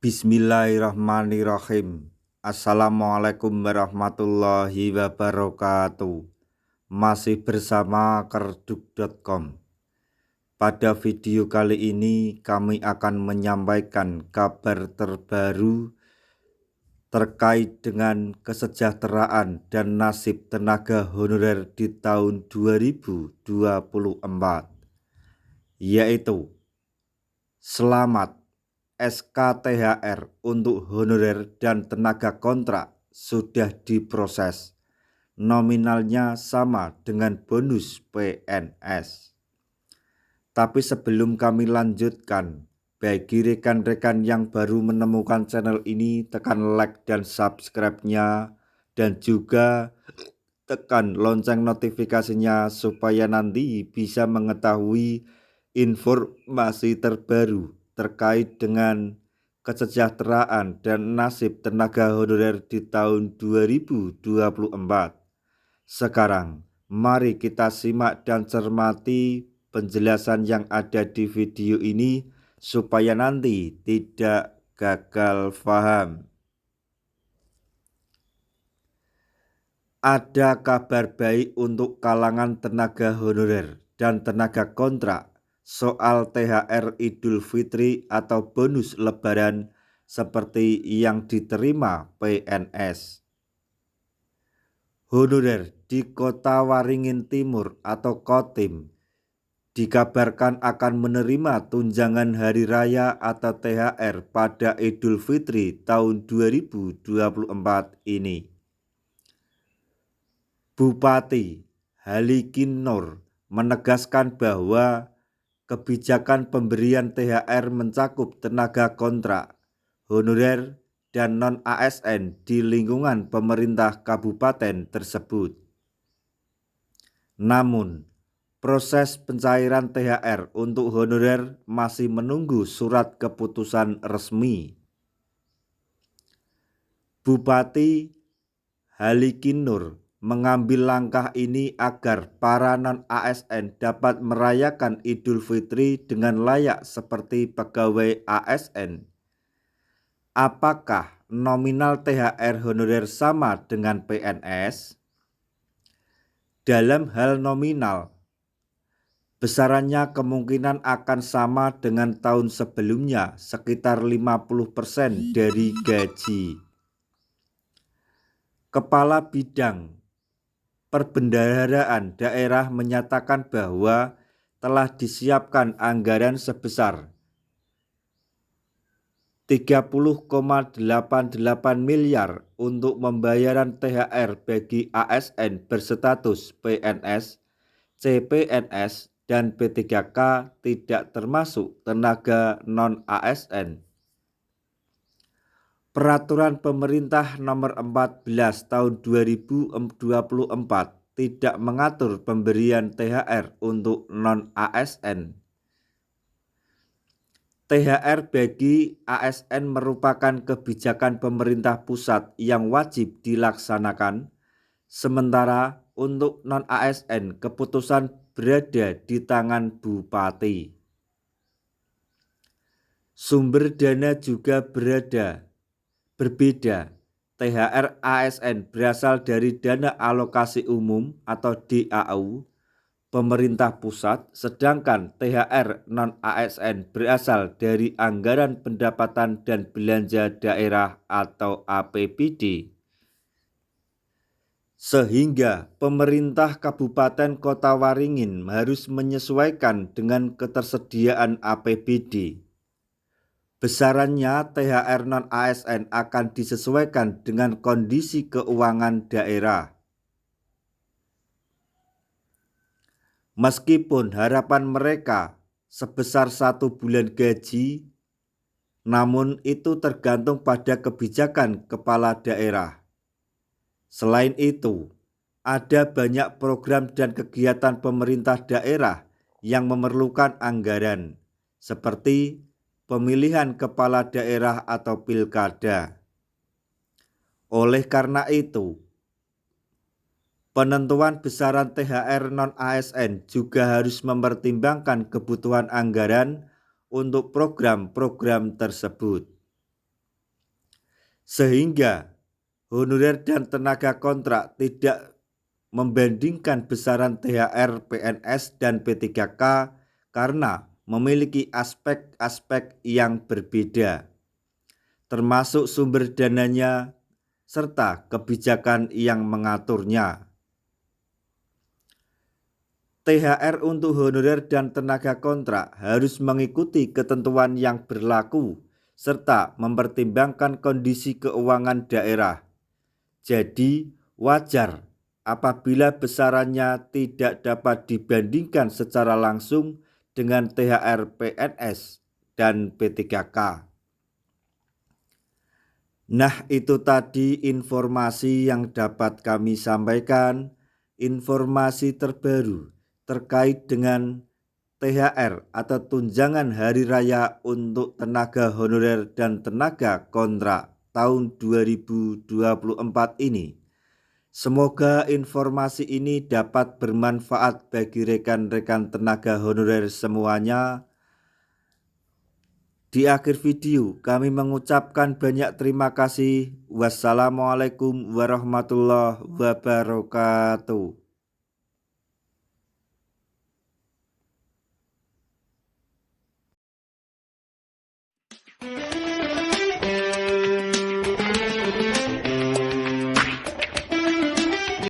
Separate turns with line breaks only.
Bismillahirrahmanirrahim. Assalamualaikum warahmatullahi wabarakatuh. Masih bersama kerduk.com. Pada video kali ini kami akan menyampaikan kabar terbaru terkait dengan kesejahteraan dan nasib tenaga honorer di tahun 2024, yaitu selamat SKTHR untuk honorer dan tenaga kontrak sudah diproses. Nominalnya sama dengan bonus PNS. Tapi sebelum kami lanjutkan, bagi rekan-rekan yang baru menemukan channel ini, tekan like dan subscribe-nya, dan juga tekan lonceng notifikasinya supaya nanti bisa mengetahui informasi terbaru terkait dengan kesejahteraan dan nasib tenaga honorer di tahun 2024. Sekarang, mari kita simak dan cermati penjelasan yang ada di video ini supaya nanti tidak gagal paham. Ada kabar baik untuk kalangan tenaga honorer dan tenaga kontrak soal THR Idul Fitri atau bonus lebaran seperti yang diterima PNS. Honorer di Kota Waringin Timur atau Kotim dikabarkan akan menerima tunjangan hari raya atau THR pada Idul Fitri tahun 2024 ini. Bupati Halikin Nur menegaskan bahwa kebijakan pemberian THR mencakup tenaga kontrak, honorer, dan non-ASN di lingkungan pemerintah kabupaten tersebut. Namun, proses pencairan THR untuk honorer masih menunggu surat keputusan resmi. Bupati Halikin Nur mengambil langkah ini agar para non-ASN dapat merayakan Idul Fitri dengan layak seperti pegawai ASN. Apakah nominal THR honorer sama dengan PNS? Dalam hal nominal, besarannya kemungkinan akan sama dengan tahun sebelumnya, sekitar 50% dari gaji. Kepala Bidang Perbendaharaan daerah menyatakan bahwa telah disiapkan anggaran sebesar 30,88 miliar untuk pembayaran THR bagi ASN berstatus PNS, CPNS, dan P3K tidak termasuk tenaga non-ASN. Peraturan Pemerintah Nomor 14 Tahun 2024 tidak mengatur pemberian THR untuk non-ASN. THR bagi ASN merupakan kebijakan pemerintah pusat yang wajib dilaksanakan, sementara untuk non-ASN keputusan berada di tangan bupati. Sumber dana juga berbeda. THR ASN berasal dari dana alokasi umum atau DAU pemerintah pusat, sedangkan THR non-ASN berasal dari anggaran pendapatan dan belanja daerah atau APBD. Sehingga pemerintah Kabupaten Kota Waringin harus menyesuaikan dengan ketersediaan APBD. Besarannya THR non-ASN akan disesuaikan dengan kondisi keuangan daerah. Meskipun harapan mereka sebesar 1 bulan gaji, namun itu tergantung pada kebijakan kepala daerah. Selain itu, ada banyak program dan kegiatan pemerintah daerah yang memerlukan anggaran, seperti pemilihan kepala daerah atau pilkada. Oleh karena itu, penentuan besaran THR non-ASN juga harus mempertimbangkan kebutuhan anggaran untuk program-program tersebut. sehingga honorer dan tenaga kontrak tidak membandingkan besaran THR PNS dan P3K karena memiliki aspek-aspek yang berbeda, termasuk sumber dananya serta kebijakan yang mengaturnya. THR untuk honorer dan tenaga kontrak harus mengikuti ketentuan yang berlaku serta mempertimbangkan kondisi keuangan daerah. Jadi, wajar apabila besarannya tidak dapat dibandingkan secara langsung dengan THR PNS dan P3K. Nah, itu tadi informasi yang dapat kami sampaikan, informasi terbaru terkait dengan THR atau tunjangan hari raya untuk tenaga honorer dan tenaga kontrak tahun 2024 ini. Semoga informasi ini dapat bermanfaat bagi rekan-rekan tenaga honorer semuanya. Di akhir video kami mengucapkan banyak terima kasih. Wassalamualaikum warahmatullahi wabarakatuh.